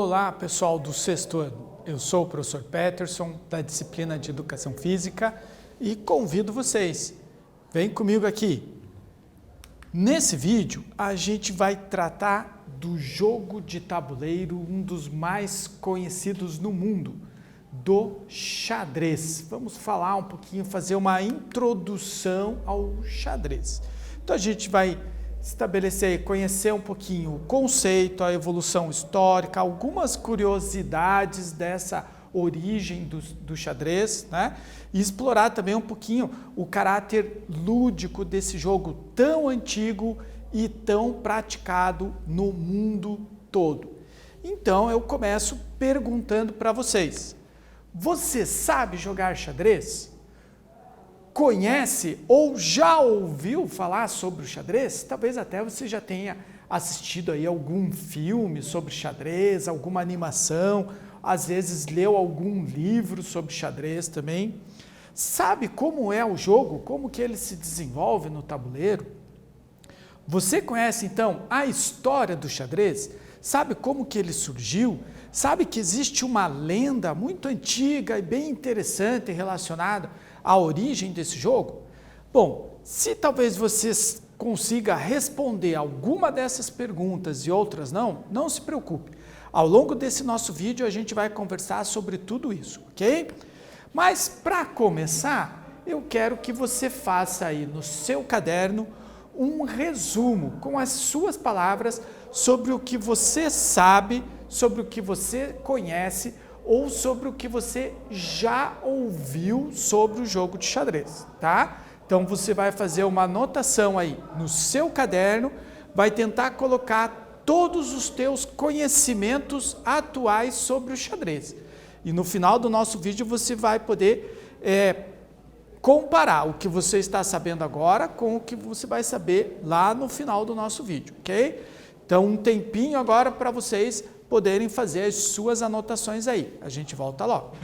Olá, pessoal do sexto ano. Eu sou o professor Peterson, da disciplina de Educação Física, e convido vocês, vem comigo aqui. Nesse vídeo, a gente vai tratar do jogo de tabuleiro, um dos mais conhecidos no mundo, do xadrez. Vamos falar um pouquinho, fazer uma introdução ao xadrez. Então a gente vai estabelecer, conhecer um pouquinho o conceito, a evolução histórica, algumas curiosidades dessa origem do xadrez, né? E explorar também um pouquinho o caráter lúdico desse jogo tão antigo e tão praticado no mundo todo. Então eu começo perguntando para vocês: você sabe jogar xadrez? Conhece ou já ouviu falar sobre o xadrez? Talvez até você já tenha assistido aí algum filme sobre xadrez, alguma animação, às vezes leu algum livro sobre xadrez também. Sabe como é o jogo? Como que ele se desenvolve no tabuleiro? Você conhece então a história do xadrez? Sabe como que ele surgiu? Sabe que existe uma lenda muito antiga e bem interessante relacionada à origem desse jogo? Bom, se talvez você consiga responder alguma dessas perguntas e outras não se preocupe. Ao longo desse nosso vídeo a gente vai conversar sobre tudo isso, ok? Mas para começar, eu quero que você faça aí no seu caderno um resumo com as suas palavras sobre o que você sabe, sobre o que você conhece ou sobre o que você já ouviu sobre o jogo de xadrez, tá? Então você vai fazer uma anotação aí no seu caderno, vai tentar colocar todos os teus conhecimentos atuais sobre o xadrez. E no final do nosso vídeo você vai poder comparar o que você está sabendo agora com o que você vai saber lá no final do nosso vídeo, ok? Então um tempinho agora para vocês poderem fazer as suas anotações aí. A gente volta logo.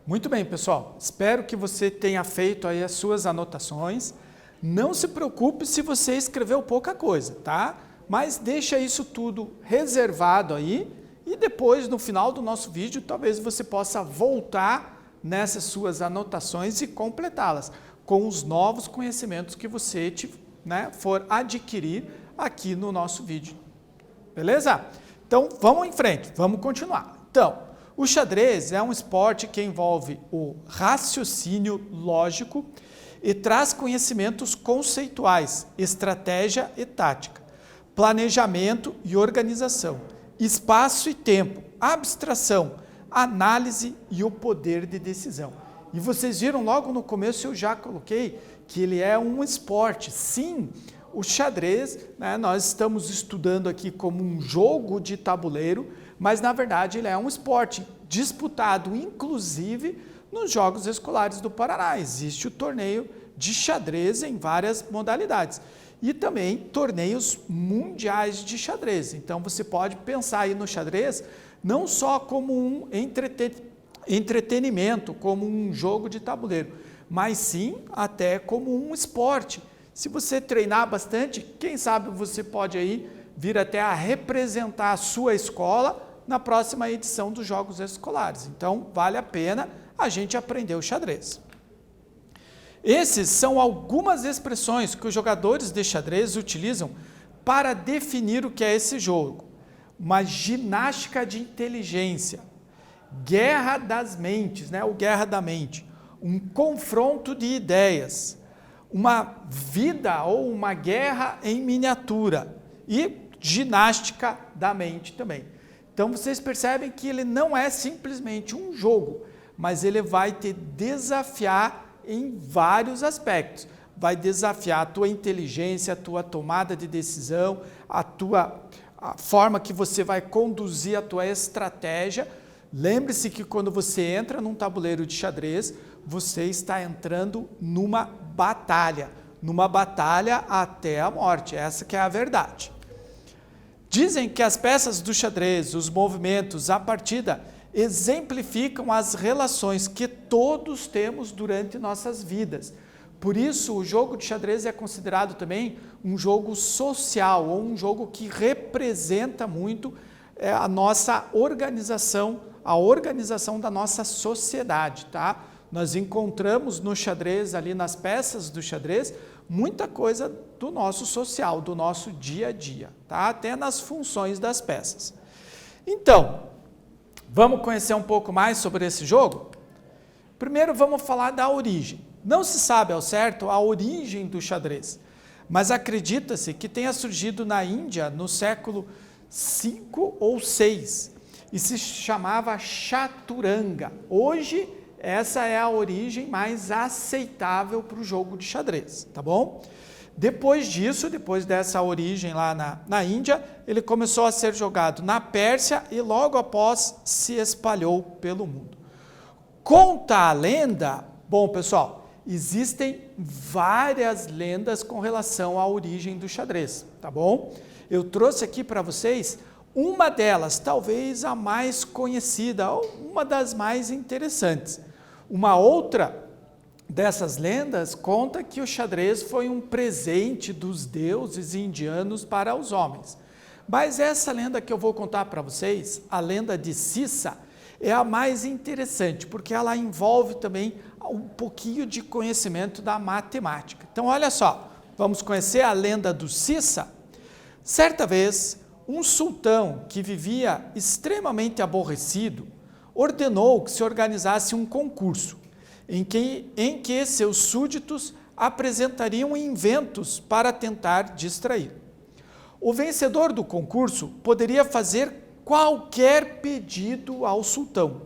Muito bem, pessoal. Espero que você tenha feito aí as suas anotações. Não se preocupe se você escreveu pouca coisa, tá? Mas deixa isso tudo reservado aí e depois, no final do nosso vídeo, talvez você possa voltar nessas suas anotações e completá-las com os novos conhecimentos que você for adquirir aqui no nosso vídeo. Beleza? Então, vamos em frente, vamos continuar. Então, o xadrez é um esporte que envolve o raciocínio lógico e traz conhecimentos conceituais, estratégia e tática, planejamento e organização, espaço e tempo, abstração, análise e o poder de decisão. E vocês viram logo no começo, eu já coloquei que ele é um esporte. Sim, o xadrez, nós estamos estudando aqui como um jogo de tabuleiro, mas na verdade ele é um esporte disputado, inclusive, nos Jogos Escolares do Paraná. Existe o torneio de xadrez em várias modalidades. E também torneios mundiais de xadrez. Então você pode pensar aí no xadrez não só como um entretenimento, como um jogo de tabuleiro, mas sim até como um esporte. Se você treinar bastante, quem sabe você pode aí vir até a representar a sua escola na próxima edição dos Jogos Escolares. Então vale a pena a gente aprender o xadrez. Esses são algumas expressões que os jogadores de xadrez utilizam para definir o que é esse jogo. Uma ginástica de inteligência, guerra das mentes, o guerra da mente, um confronto de ideias, uma vida ou uma guerra em miniatura e ginástica da mente também. Então vocês percebem que ele não é simplesmente um jogo, mas ele vai te desafiar em vários aspectos. Vai desafiar a tua inteligência, a tua tomada de decisão, a forma que você vai conduzir a tua estratégia. Lembre-se que quando você entra num tabuleiro de xadrez, você está entrando numa batalha até a morte. Essa que é a verdade. Dizem que as peças do xadrez, os movimentos, a partida, exemplificam as relações que todos temos durante nossas vidas. Por isso, o jogo de xadrez é considerado também um jogo social, ou um jogo que representa muito a nossa organização, a organização da nossa sociedade, tá? Nós encontramos no xadrez, ali nas peças do xadrez, muita coisa do nosso social, do nosso dia a dia, tá? Até nas funções das peças. Então, vamos conhecer um pouco mais sobre esse jogo? Primeiro vamos falar da origem. Não se sabe ao certo a origem do xadrez, mas acredita-se que tenha surgido na Índia no século V ou VI e se chamava chaturanga. Hoje, essa é a origem mais aceitável para o jogo de xadrez, tá bom? Depois disso, depois dessa origem lá na Índia, ele começou a ser jogado na Pérsia e logo após se espalhou pelo mundo. Conta a lenda, bom pessoal, existem várias lendas com relação à origem do xadrez, tá bom? Eu trouxe aqui para vocês uma delas, talvez a mais conhecida, ou uma das mais interessantes. Uma outra dessas lendas conta que o xadrez foi um presente dos deuses indianos para os homens. Mas essa lenda que eu vou contar para vocês, a lenda de Sissa, é a mais interessante, porque ela envolve também um pouquinho de conhecimento da matemática. Então, olha só, vamos conhecer a lenda do Sissa? Certa vez, um sultão que vivia extremamente aborrecido ordenou que se organizasse um concurso em que seus súditos apresentariam inventos para tentar distrair. O vencedor do concurso poderia fazer qualquer pedido ao sultão,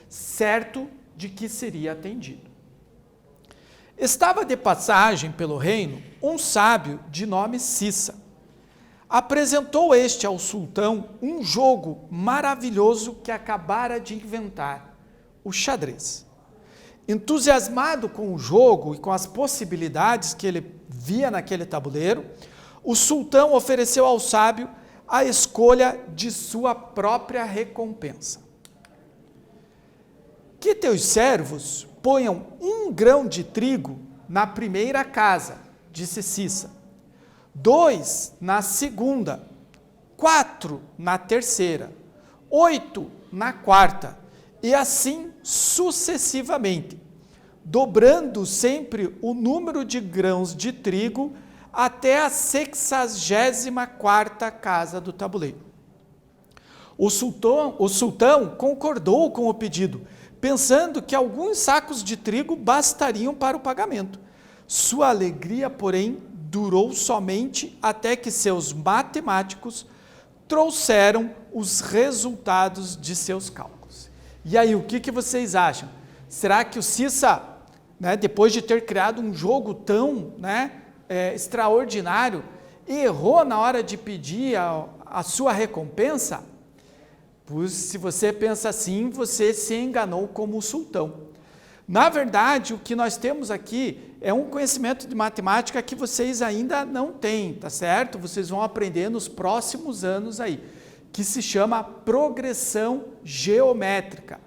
certo de que seria atendido. Estava de passagem pelo reino um sábio de nome Sissa. Apresentou este ao sultão um jogo maravilhoso que acabara de inventar, o xadrez. Entusiasmado com o jogo e com as possibilidades que ele via naquele tabuleiro, o sultão ofereceu ao sábio a escolha de sua própria recompensa. que teus servos ponham 1 grão de trigo na primeira casa, disse Cissa, 2 na segunda, 4 na terceira, 8 na quarta, e assim sucessivamente, dobrando sempre o número de grãos de trigo até a 64ª casa do tabuleiro. O sultão concordou com o pedido, pensando que alguns sacos de trigo bastariam para o pagamento. Sua alegria, porém, durou somente até que seus matemáticos trouxeram os resultados de seus cálculos. E aí, o que vocês acham? Será que o Cissa, depois de ter criado um jogo tão extraordinário, errou na hora de pedir a sua recompensa? Pois, se você pensa assim, você se enganou como o sultão. Na verdade, o que nós temos aqui é um conhecimento de matemática que vocês ainda não têm, tá certo? Vocês vão aprender nos próximos anos aí, que se chama progressão geométrica.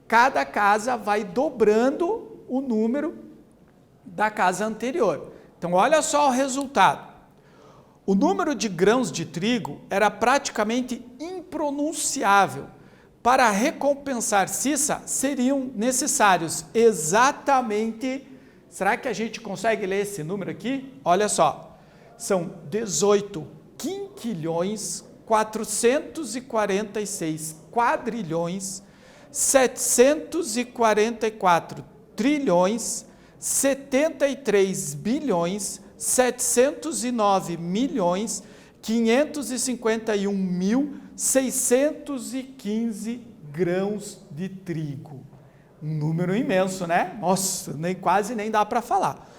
Cada casa vai dobrando o número da casa anterior. Então, olha só o resultado. O número de grãos de trigo era praticamente impronunciável. Para recompensar Cissa, seriam necessários exatamente... Será que a gente consegue ler esse número aqui? Olha só, são 18 quinquilhões, 446 quadrilhões, 744 trilhões, 73 bilhões, 709 milhões, 551.615 grãos de trigo. Um número imenso, né? Nossa, quase nem dá para falar.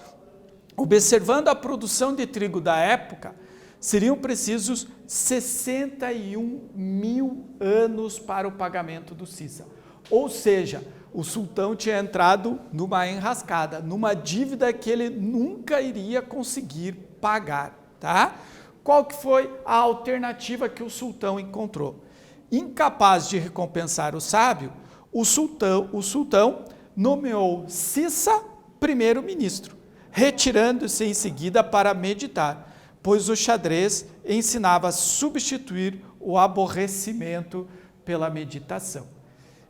Observando a produção de trigo da época, seriam precisos 61 mil anos para o pagamento do Cissa. Ou seja, o sultão tinha entrado numa enrascada, numa dívida que ele nunca iria conseguir pagar, tá? Qual que foi a alternativa que o sultão encontrou? Incapaz de recompensar o sábio, o sultão nomeou Cissa primeiro-ministro, retirando-se em seguida para meditar, pois o xadrez ensinava a substituir o aborrecimento pela meditação.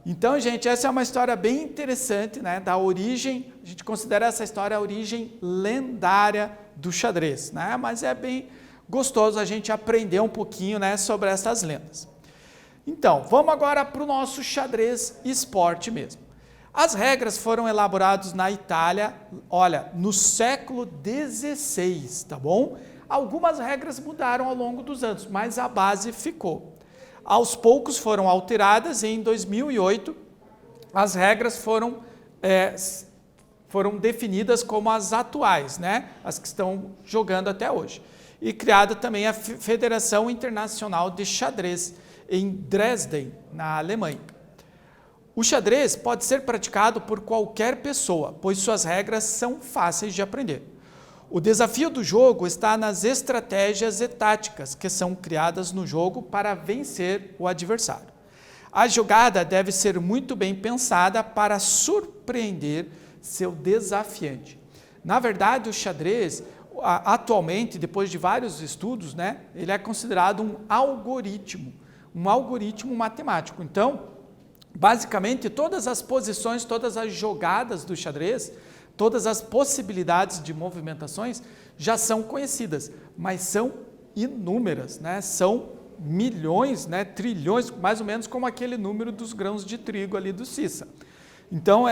Então, gente, essa é uma história bem interessante, da origem, a gente considera essa história a origem lendária do xadrez, mas é bem gostoso a gente aprender um pouquinho, sobre essas lendas. Então, vamos agora para o nosso xadrez esporte mesmo. As regras foram elaboradas na Itália, olha, no século XVI, tá bom? Algumas regras mudaram ao longo dos anos, mas a base ficou. Aos poucos foram alteradas e em 2008 as regras foram definidas como as atuais, as que estão jogando até hoje. E criada também a Federação Internacional de Xadrez, em Dresden, na Alemanha. O xadrez pode ser praticado por qualquer pessoa, pois suas regras são fáceis de aprender. O desafio do jogo está nas estratégias e táticas que são criadas no jogo para vencer o adversário. A jogada deve ser muito bem pensada para surpreender seu desafiante. Na verdade, o xadrez, atualmente, depois de vários estudos, ele é considerado um algoritmo matemático. Então, basicamente, todas as posições, todas as jogadas do xadrez, todas as possibilidades de movimentações já são conhecidas, mas são inúmeras, são milhões, trilhões, mais ou menos como aquele número dos grãos de trigo ali do Cissa. Então,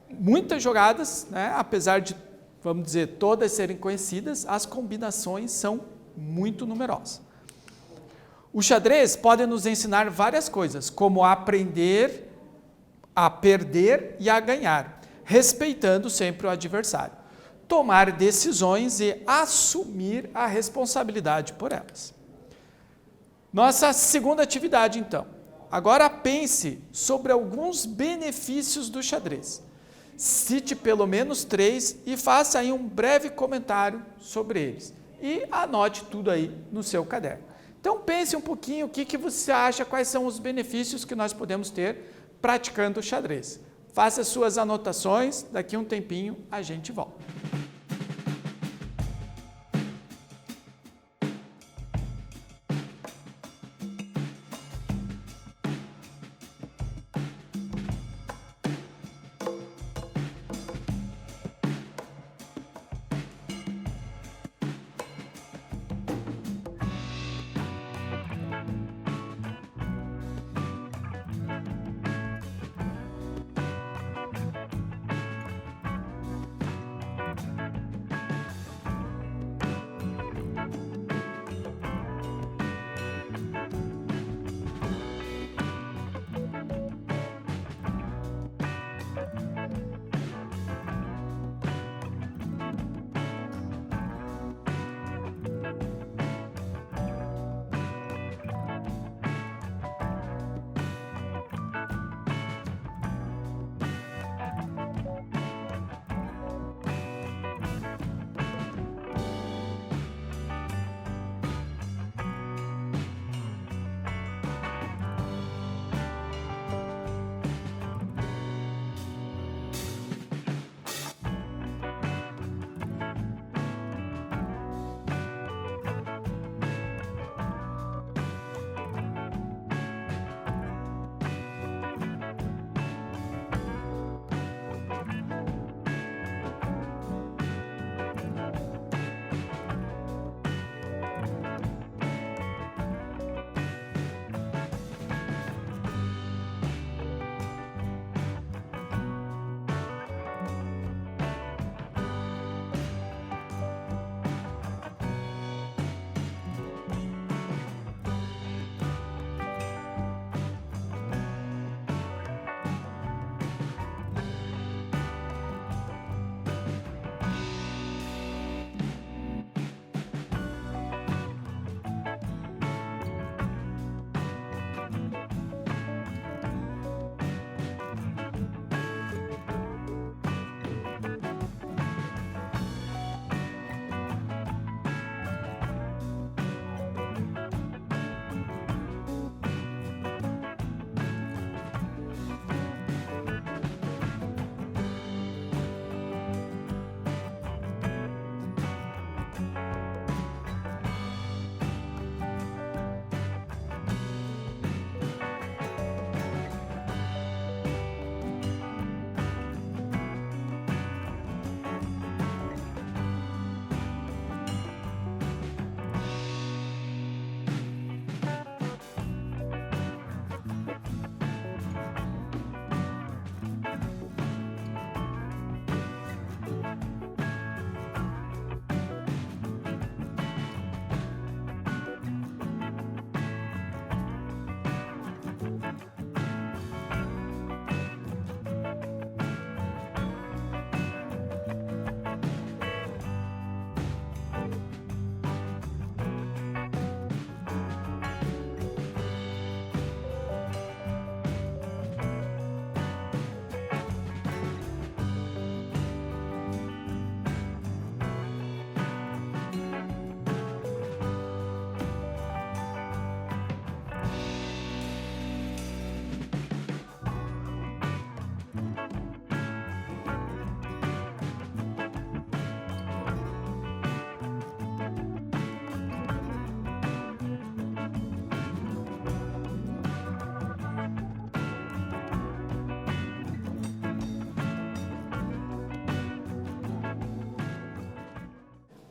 muitas jogadas, apesar de, vamos dizer, todas serem conhecidas, as combinações são muito numerosas. O xadrez pode nos ensinar várias coisas, como a aprender, a perder e a ganhar, respeitando sempre o adversário, tomar decisões e assumir a responsabilidade por elas. Nossa segunda atividade, então. Agora pense sobre alguns benefícios do xadrez. Cite pelo menos 3 e faça aí um breve comentário sobre eles. E anote tudo aí no seu caderno. Então pense um pouquinho o que você acha, quais são os benefícios que nós podemos ter praticando o xadrez. faça as suas anotações, daqui a um tempinho a gente volta.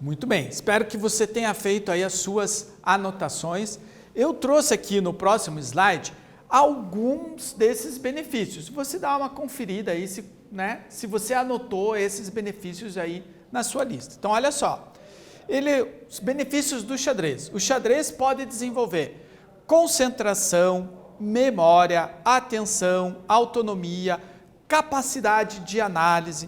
Muito bem, espero que você tenha feito aí as suas anotações. Eu trouxe aqui no próximo slide alguns desses benefícios. Você dá uma conferida aí se você anotou esses benefícios aí na sua lista. Então, olha só, os benefícios do xadrez. O xadrez pode desenvolver concentração, memória, atenção, autonomia, capacidade de análise,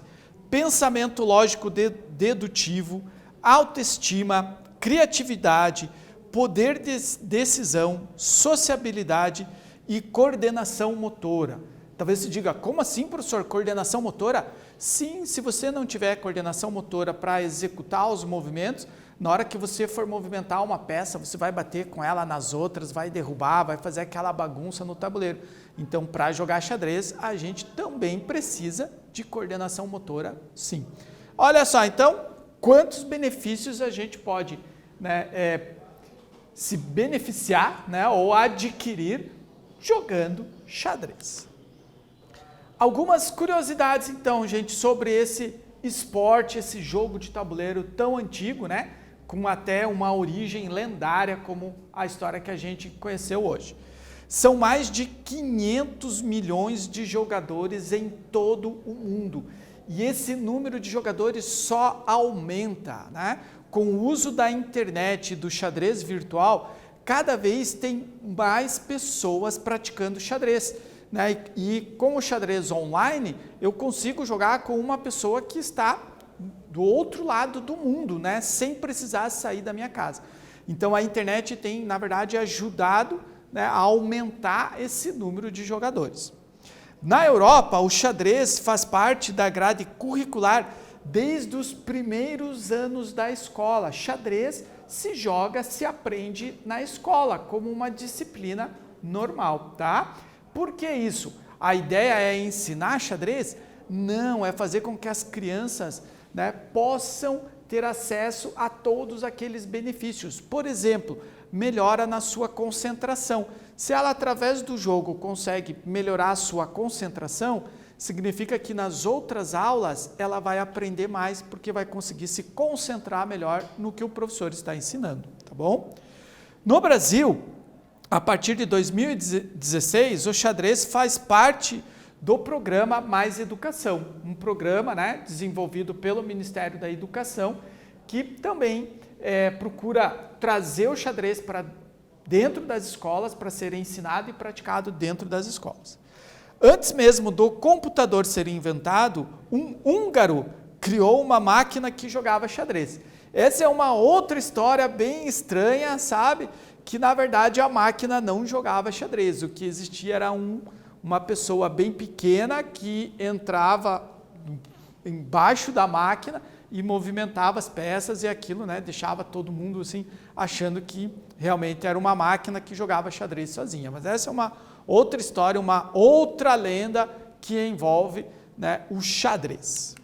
pensamento lógico dedutivo, autoestima, criatividade, poder de decisão, sociabilidade e coordenação motora. Talvez você diga, como assim, professor, coordenação motora? Sim, se você não tiver coordenação motora para executar os movimentos, Na hora que você for movimentar uma peça, você vai bater com ela nas outras, vai derrubar, vai fazer aquela bagunça no tabuleiro. Então, para jogar xadrez, a gente também precisa de coordenação motora, sim. Olha só, então, quantos benefícios a gente pode, né, se beneficiar, né, ou adquirir jogando xadrez. Algumas curiosidades, então, gente, sobre esse esporte, esse jogo de tabuleiro tão antigo, né? Com até uma origem lendária como a história que a gente conheceu hoje. São mais de 500 milhões de jogadores em todo o mundo. E esse número de jogadores só aumenta, né? Com o uso da internet e do xadrez virtual, cada vez tem mais pessoas praticando xadrez, né? E com o xadrez online, eu consigo jogar com uma pessoa que está do outro lado do mundo, né? Sem precisar sair da minha casa. Então a internet tem, na verdade, ajudado, né, a aumentar esse número de jogadores. Na Europa, o xadrez faz parte da grade curricular desde os primeiros anos da escola. Xadrez se joga, se aprende na escola, como uma disciplina normal, tá? Por que isso? A ideia é ensinar xadrez? Não, é fazer com que as crianças, né, possam ter acesso a todos aqueles benefícios. Por exemplo, melhora na sua concentração. Se ela, através do jogo, consegue melhorar a sua concentração, significa que nas outras aulas ela vai aprender mais, porque vai conseguir se concentrar melhor no que o professor está ensinando, tá bom? No Brasil, a partir de 2016, o xadrez faz parte do programa Mais Educação, um programa, né, desenvolvido pelo Ministério da Educação, que também procura trazer o xadrez para dentro das escolas, para ser ensinado e praticado dentro das escolas. Antes mesmo do computador ser inventado, um húngaro criou uma máquina que jogava xadrez. Essa é uma outra história bem estranha, sabe? Que na verdade a máquina não jogava xadrez, o que existia era uma pessoa bem pequena que entrava embaixo da máquina e movimentava as peças e aquilo, né, deixava todo mundo assim achando que realmente era uma máquina que jogava xadrez sozinha. Mas essa é uma outra história, uma outra lenda que envolve, né, o xadrez.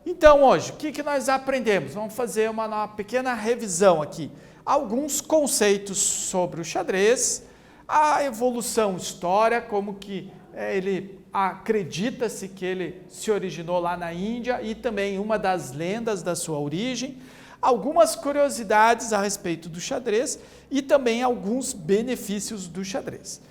Então hoje, o que nós aprendemos? Vamos fazer uma pequena revisão aqui. Alguns conceitos sobre o xadrez, a evolução histórica, como que ele acredita-se que ele se originou lá na Índia e também uma das lendas da sua origem, algumas curiosidades a respeito do xadrez e também alguns benefícios do xadrez.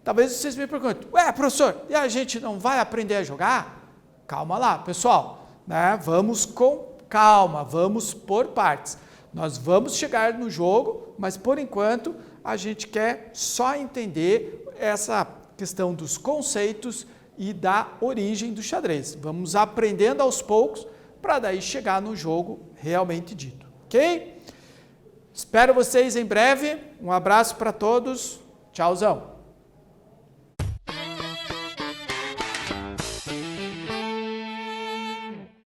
Talvez vocês me perguntem, ué, professor, e a gente não vai aprender a jogar? Calma lá, pessoal, né? Vamos com calma, vamos por partes. Nós vamos chegar no jogo, mas por enquanto a gente quer só entender essa questão dos conceitos e da origem do xadrez. Vamos aprendendo aos poucos para daí chegar no jogo realmente dito, ok? Espero vocês em breve. Um abraço para todos. Tchauzão.